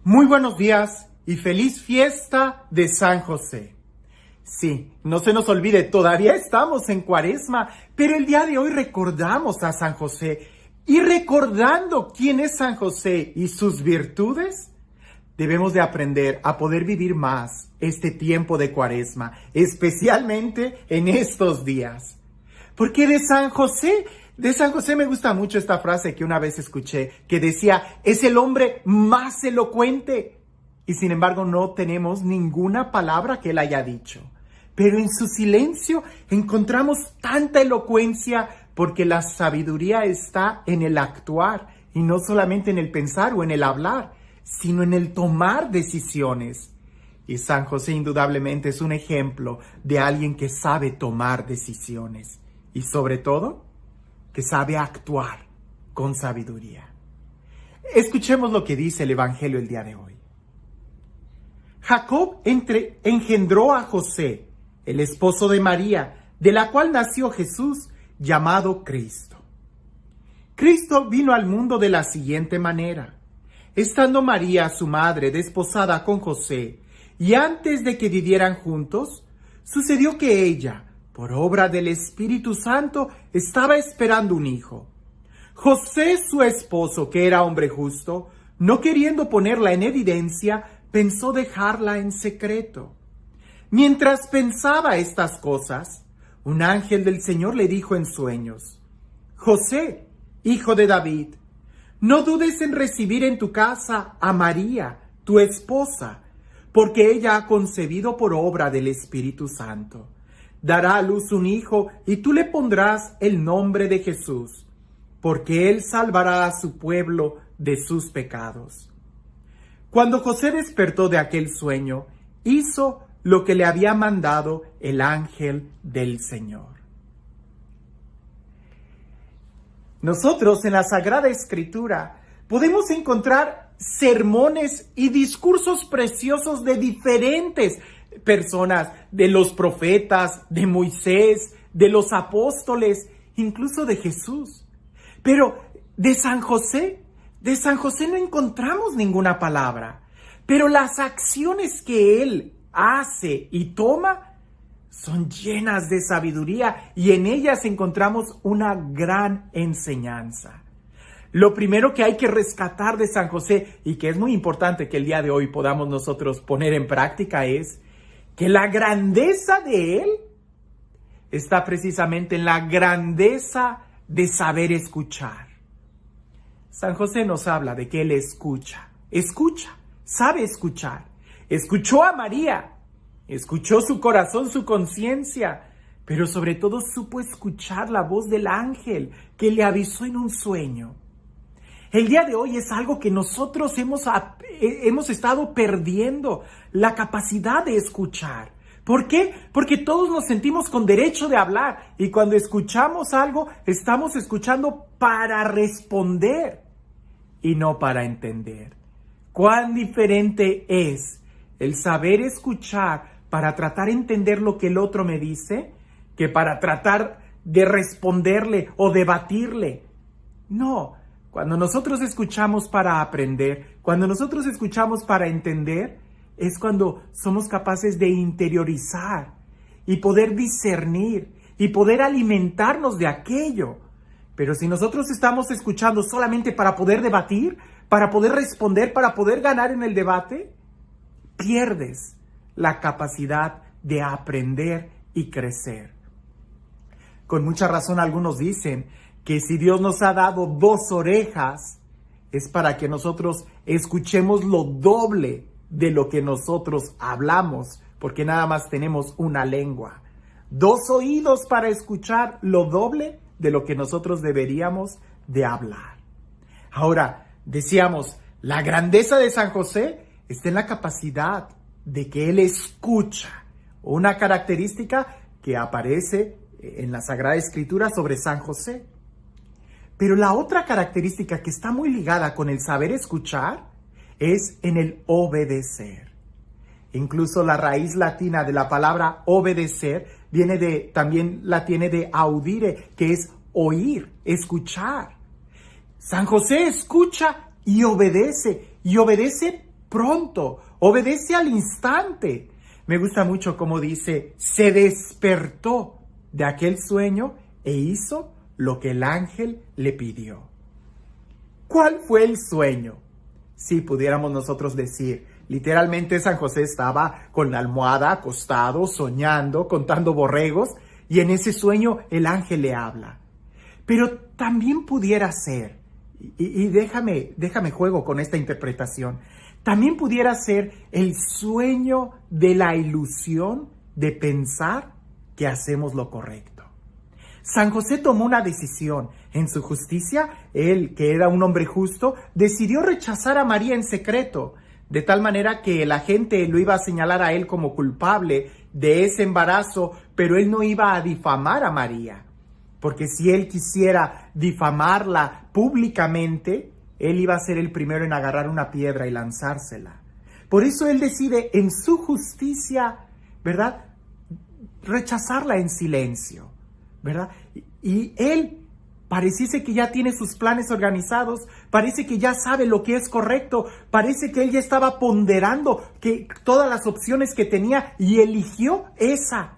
Muy buenos días y feliz fiesta de San José. Sí, no se nos olvide, todavía estamos en Cuaresma, pero el día de hoy recordamos a San José. Y recordando quién es San José y sus virtudes, debemos de aprender a poder vivir más este tiempo de Cuaresma, especialmente en estos días. Porque de San José me gusta mucho esta frase que una vez escuché, que decía, es el hombre más elocuente. Y sin embargo no tenemos ninguna palabra que él haya dicho. Pero en su silencio encontramos tanta elocuencia porque la sabiduría está en el actuar y no solamente en el pensar o en el hablar, sino en el tomar decisiones. Y San José indudablemente es un ejemplo de alguien que sabe tomar decisiones y sobre todo que sabe actuar con sabiduría. Escuchemos lo que dice el Evangelio el día de hoy. Jacob engendró a José, el esposo de María, de la cual nació Jesús, llamado Cristo. Cristo vino al mundo de la siguiente manera. Estando María, su madre, desposada con José, y antes de que vivieran juntos, sucedió que ella, por obra del Espíritu Santo, estaba esperando un hijo. José, su esposo, que era hombre justo, no queriendo ponerla en evidencia, pensó dejarla en secreto. Mientras pensaba estas cosas, un ángel del Señor le dijo en sueños: José, hijo de David, no dudes en recibir en tu casa a María, tu esposa, porque ella ha concebido por obra del Espíritu Santo. Dará a luz un hijo y tú le pondrás el nombre de Jesús, porque él salvará a su pueblo de sus pecados. Cuando José despertó de aquel sueño, hizo lo que le había mandado el ángel del Señor. Nosotros en la Sagrada Escritura podemos encontrar sermones y discursos preciosos de diferentes personas, de los profetas, de Moisés, de los apóstoles, incluso de Jesús. Pero de San José no encontramos ninguna palabra. Pero las acciones que él hace y toma son llenas de sabiduría y en ellas encontramos una gran enseñanza. Lo primero que hay que rescatar de San José y que es muy importante que el día de hoy podamos nosotros poner en práctica es que la grandeza de él está precisamente en la grandeza de saber escuchar. San José nos habla de que él escucha, sabe escuchar. Escuchó a María, escuchó su corazón, su conciencia, pero sobre todo supo escuchar la voz del ángel que le avisó en un sueño. El día de hoy es algo que nosotros hemos estado perdiendo, la capacidad de escuchar. ¿Por qué? Porque todos nos sentimos con derecho de hablar y cuando escuchamos algo, estamos escuchando para responder y no para entender. ¿Cuán diferente es el saber escuchar para tratar de entender lo que el otro me dice que para tratar de responderle o debatirle? No. Cuando nosotros escuchamos para aprender, cuando nosotros escuchamos para entender, es cuando somos capaces de interiorizar y poder discernir y poder alimentarnos de aquello. Pero si nosotros estamos escuchando solamente para poder debatir, para poder responder, para poder ganar en el debate, pierdes la capacidad de aprender y crecer. Con mucha razón algunos dicen que si Dios nos ha dado 2 orejas, es para que nosotros escuchemos lo doble de lo que nosotros hablamos, porque nada más tenemos una lengua. 2 oídos para escuchar lo doble de lo que nosotros deberíamos de hablar. Ahora, decíamos, la grandeza de San José está en la capacidad de que él escucha, una característica que aparece en la Sagrada Escritura sobre San José. Pero la otra característica que está muy ligada con el saber escuchar es en el obedecer. Incluso la raíz latina de la palabra obedecer también la tiene de audire, que es oír, escuchar. San José escucha y obedece pronto, obedece al instante. Me gusta mucho cómo dice, se despertó de aquel sueño e hizo lo que el ángel le pidió. ¿Cuál fue el sueño? Si pudiéramos nosotros decir, literalmente San José estaba con la almohada acostado, soñando, contando borregos, y en ese sueño el ángel le habla. Pero también pudiera ser, y déjame juego con esta interpretación, también pudiera ser el sueño de la ilusión de pensar que hacemos lo correcto. San José tomó una decisión. En su justicia, él, que era un hombre justo, decidió rechazar a María en secreto, de tal manera que la gente lo iba a señalar a él como culpable de ese embarazo, pero él no iba a difamar a María. Porque si él quisiera difamarla públicamente, él iba a ser el primero en agarrar una piedra y lanzársela. Por eso él decide en su justicia, ¿verdad?, rechazarla en silencio, ¿verdad? Y él pareciese que ya tiene sus planes organizados, parece que ya sabe lo que es correcto, parece que él ya estaba ponderando que todas las opciones que tenía y eligió esa.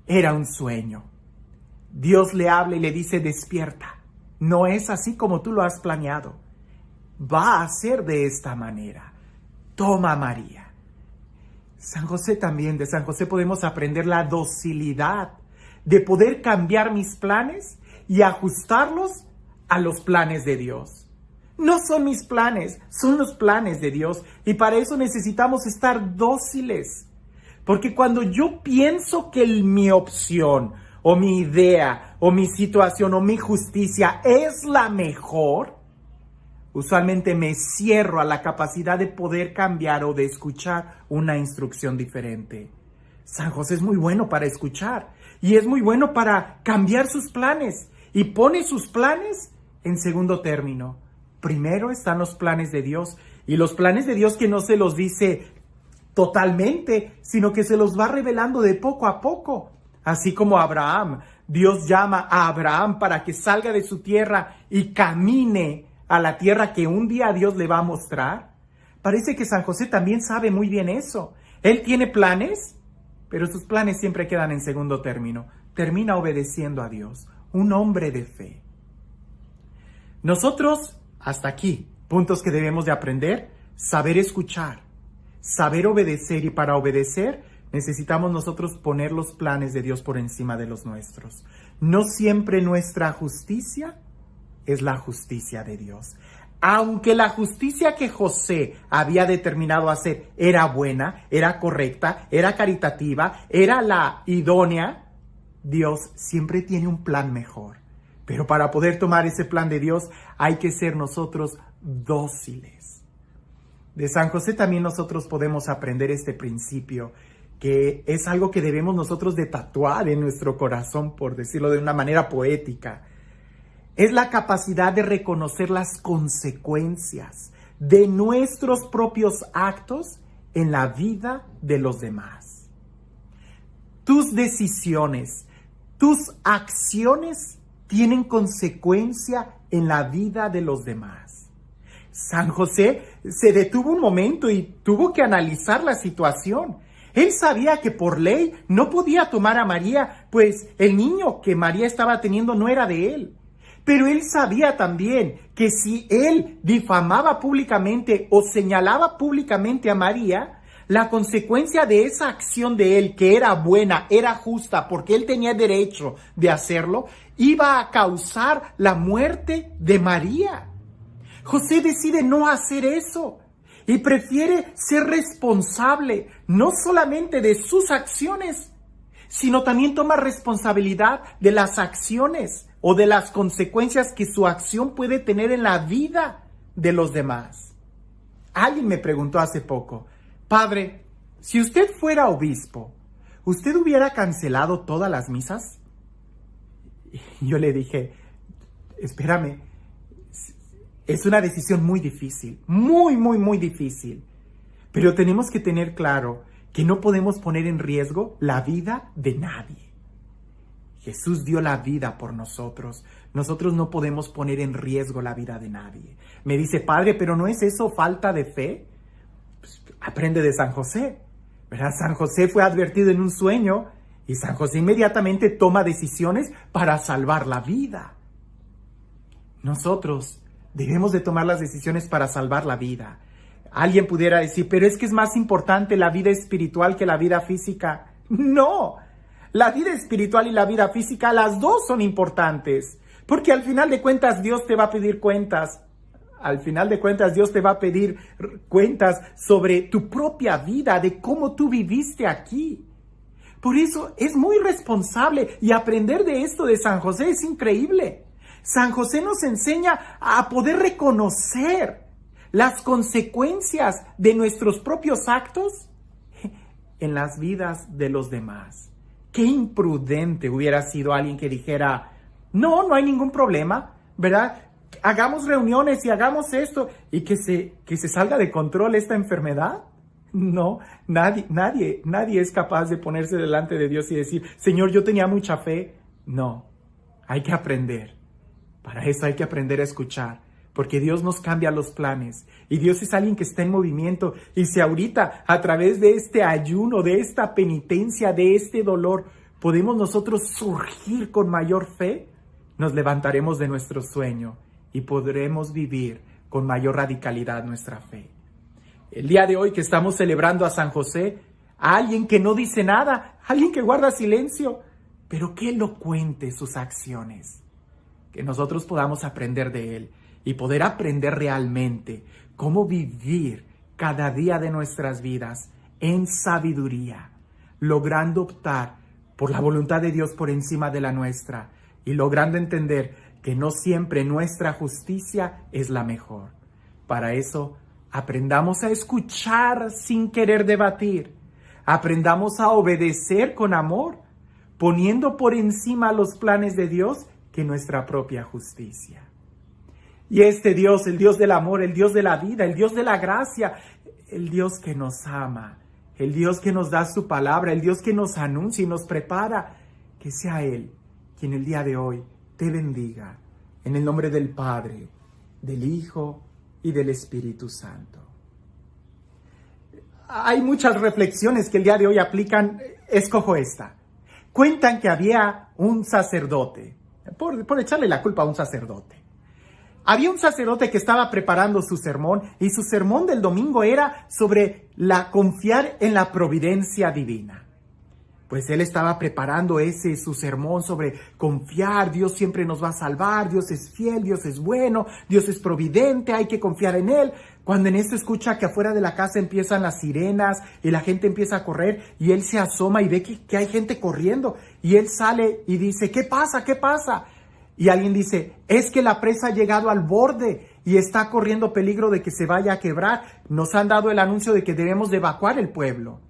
Era un sueño. Dios le habla y le dice, despierta. No es así como tú lo has planeado. Va a ser de esta manera. Toma a María. San José también, de San José podemos aprender la docilidad de poder cambiar mis planes y ajustarlos a los planes de Dios. No son mis planes, son los planes de Dios. Y para eso necesitamos estar dóciles. Porque cuando yo pienso que mi opción, o mi idea, o mi situación, o mi justicia es la mejor, usualmente me cierro a la capacidad de poder cambiar o de escuchar una instrucción diferente. San José es muy bueno para escuchar y es muy bueno para cambiar sus planes y pone sus planes en segundo término. Primero están los planes de Dios y los planes de Dios que no se los dice totalmente, sino que se los va revelando de poco a poco. Así como Abraham, Dios llama a Abraham para que salga de su tierra y camine a la tierra que un día Dios le va a mostrar. Parece que San José también sabe muy bien eso. Él tiene planes, pero sus planes siempre quedan en segundo término. Termina obedeciendo a Dios, un hombre de fe. Nosotros, hasta aquí, puntos que debemos de aprender: saber escuchar, saber obedecer, y para obedecer necesitamos nosotros poner los planes de Dios por encima de los nuestros. No siempre nuestra justicia es la justicia de Dios. Aunque la justicia que José había determinado hacer era buena, era correcta, era caritativa, era la idónea, Dios siempre tiene un plan mejor. Pero para poder tomar ese plan de Dios hay que ser nosotros dóciles. De San José también nosotros podemos aprender este principio, que es algo que debemos nosotros de tatuar en nuestro corazón, por decirlo de una manera poética. Es la capacidad de reconocer las consecuencias de nuestros propios actos en la vida de los demás. Tus decisiones, tus acciones tienen consecuencia en la vida de los demás. San José se detuvo un momento y tuvo que analizar la situación. Él sabía que por ley no podía tomar a María, pues el niño que María estaba teniendo no era de él. Pero él sabía también que si él difamaba públicamente o señalaba públicamente a María, la consecuencia de esa acción de él, que era buena, era justa, porque él tenía derecho de hacerlo, iba a causar la muerte de María. José decide no hacer eso y prefiere ser responsable no solamente de sus acciones, sino también toma responsabilidad de las acciones o de las consecuencias que su acción puede tener en la vida de los demás. Alguien me preguntó hace poco: Padre, si usted fuera obispo, ¿usted hubiera cancelado todas las misas? Y yo le dije: espérame, es una decisión muy difícil, muy difícil. Pero tenemos que tener claro que no podemos poner en riesgo la vida de nadie. Jesús dio la vida por nosotros. Nosotros no podemos poner en riesgo la vida de nadie. Me dice: Padre, ¿pero no es eso falta de fe? aprende de San José, ¿verdad? San José fue advertido en un sueño y San José inmediatamente toma decisiones para salvar la vida. Nosotros debemos de tomar las decisiones para salvar la vida. Alguien pudiera decir, pero es que es más importante la vida espiritual que la vida física. No, la vida espiritual y la vida física, las dos son importantes, porque al final de cuentas Dios te va a pedir cuentas. Al final de cuentas Dios te va a pedir cuentas sobre tu propia vida, de cómo tú viviste aquí. Por eso es muy responsable y aprender de esto de San José es increíble. San José nos enseña a poder reconocer las consecuencias de nuestros propios actos en las vidas de los demás. Qué imprudente hubiera sido alguien que dijera, no hay ningún problema, ¿verdad? Hagamos reuniones y hagamos esto y que se salga de control esta enfermedad. No, nadie es capaz de ponerse delante de Dios y decir, Señor, yo tenía mucha fe. No, hay que aprender. Para eso hay que aprender a escuchar, porque Dios nos cambia los planes y Dios es alguien que está en movimiento. Y si ahorita a través de este ayuno, de esta penitencia, de este dolor, podemos nosotros surgir con mayor fe, nos levantaremos de nuestro sueño y podremos vivir con mayor radicalidad nuestra fe. El día de hoy que estamos celebrando a San José, a alguien que no dice nada, alguien que guarda silencio, pero qué elocuente sus acciones. Que nosotros podamos aprender de él y poder aprender realmente cómo vivir cada día de nuestras vidas en sabiduría, logrando optar por la voluntad de Dios por encima de la nuestra y logrando entender que no siempre nuestra justicia es la mejor. Para eso, aprendamos a escuchar sin querer debatir. Aprendamos a obedecer con amor, poniendo por encima los planes de Dios que nuestra propia justicia. Y este Dios, el Dios del amor, el Dios de la vida, el Dios de la gracia, el Dios que nos ama, el Dios que nos da su palabra, el Dios que nos anuncia y nos prepara, que sea Él quien el día de hoy te bendiga. En el nombre del Padre, del Hijo y del Espíritu Santo. Hay muchas reflexiones que el día de hoy aplican. Escojo esta. Cuentan que había un sacerdote, por echarle la culpa a un sacerdote. Había un sacerdote que estaba preparando su sermón y su sermón del domingo era sobre confiar en la providencia divina. Pues él estaba preparando su sermón sobre confiar, Dios siempre nos va a salvar, Dios es fiel, Dios es bueno, Dios es providente, hay que confiar en Él. Cuando en esto escucha que afuera de la casa empiezan las sirenas y la gente empieza a correr y él se asoma y ve que hay gente corriendo y él sale y dice, ¿qué pasa? ¿Qué pasa? Y alguien dice, es que la presa ha llegado al borde y está corriendo peligro de que se vaya a quebrar. Nos han dado el anuncio de que debemos de evacuar el pueblo.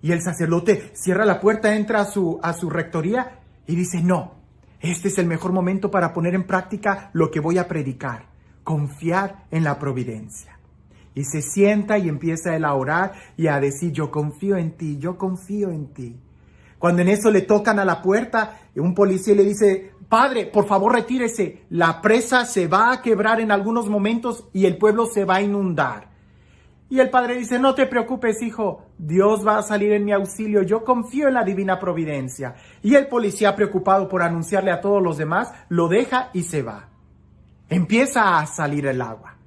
Y el sacerdote cierra la puerta, entra a su rectoría y dice, no, este es el mejor momento para poner en práctica lo que voy a predicar, confiar en la providencia. Y se sienta y empieza él a orar y a decir, yo confío en ti, yo confío en ti. Cuando en eso le tocan a la puerta, un policía le dice, padre, por favor retírese, la presa se va a quebrar en algunos momentos y el pueblo se va a inundar. Y el padre dice, no te preocupes, hijo, Dios va a salir en mi auxilio, yo confío en la divina providencia. Y el policía, preocupado por anunciarle a todos los demás, lo deja y se va. Empieza a salir el agua,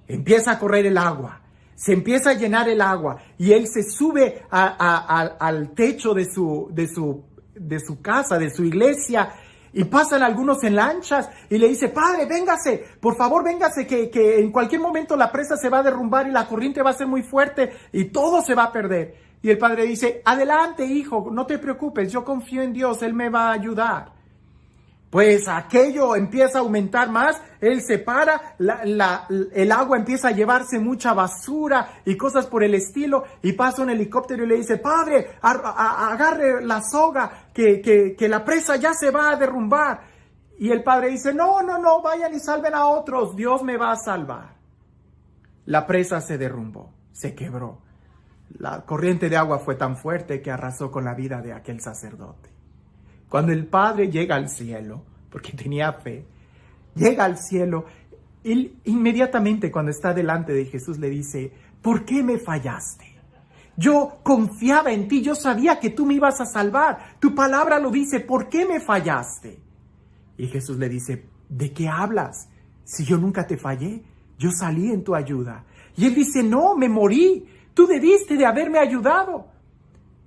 empieza a correr el agua, se empieza a llenar el agua y él se sube al techo de su casa, de su iglesia. Y pasan algunos en lanchas y le dice, padre, véngase, por favor, véngase, que en cualquier momento la presa se va a derrumbar y la corriente va a ser muy fuerte y todo se va a perder. Y el padre dice, adelante, hijo, no te preocupes, yo confío en Dios, Él me va a ayudar. Pues aquello empieza a aumentar más, él se para, el agua empieza a llevarse mucha basura y cosas por el estilo, y pasa un helicóptero y le dice, padre, agarre la soga, que la presa ya se va a derrumbar. Y el padre dice, no, vayan y salven a otros, Dios me va a salvar. La presa se derrumbó, se quebró. La corriente de agua fue tan fuerte que arrasó con la vida de aquel sacerdote. Cuando el padre llega al cielo, porque tenía fe, llega al cielo, él inmediatamente cuando está delante de Jesús le dice, ¿por qué me fallaste? Yo confiaba en ti, yo sabía que tú me ibas a salvar. Tu palabra lo dice, ¿por qué me fallaste? Y Jesús le dice, ¿de qué hablas? Si yo nunca te fallé, yo salí en tu ayuda. Y él dice, no, me morí, tú debiste de haberme ayudado.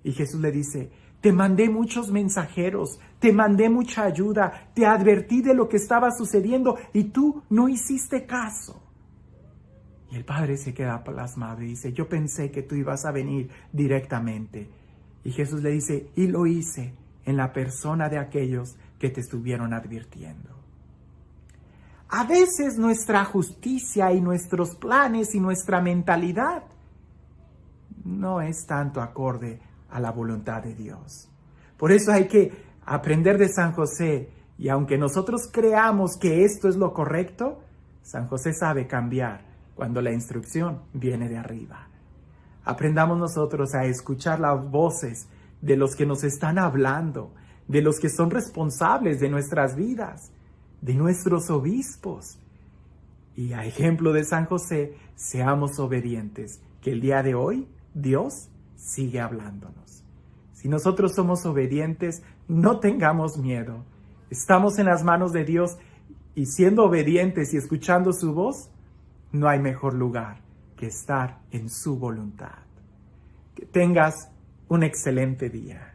Y Jesús le dice, te mandé muchos mensajeros, te mandé mucha ayuda, te advertí de lo que estaba sucediendo y tú no hiciste caso. Y el padre se queda plasmado y dice, yo pensé que tú ibas a venir directamente. Y Jesús le dice, y lo hice en la persona de aquellos que te estuvieron advirtiendo. A veces nuestra justicia y nuestros planes y nuestra mentalidad no es tanto acorde a la voluntad de Dios. Por eso hay que aprender de San José, y aunque nosotros creamos que esto es lo correcto, San José sabe cambiar cuando la instrucción viene de arriba. Aprendamos nosotros a escuchar las voces de los que nos están hablando, de los que son responsables de nuestras vidas, de nuestros obispos. Y a ejemplo de San José, seamos obedientes, que el día de hoy Dios sigue hablándonos. Si nosotros somos obedientes, no tengamos miedo. Estamos en las manos de Dios y siendo obedientes y escuchando su voz, no hay mejor lugar que estar en su voluntad. Que tengas un excelente día.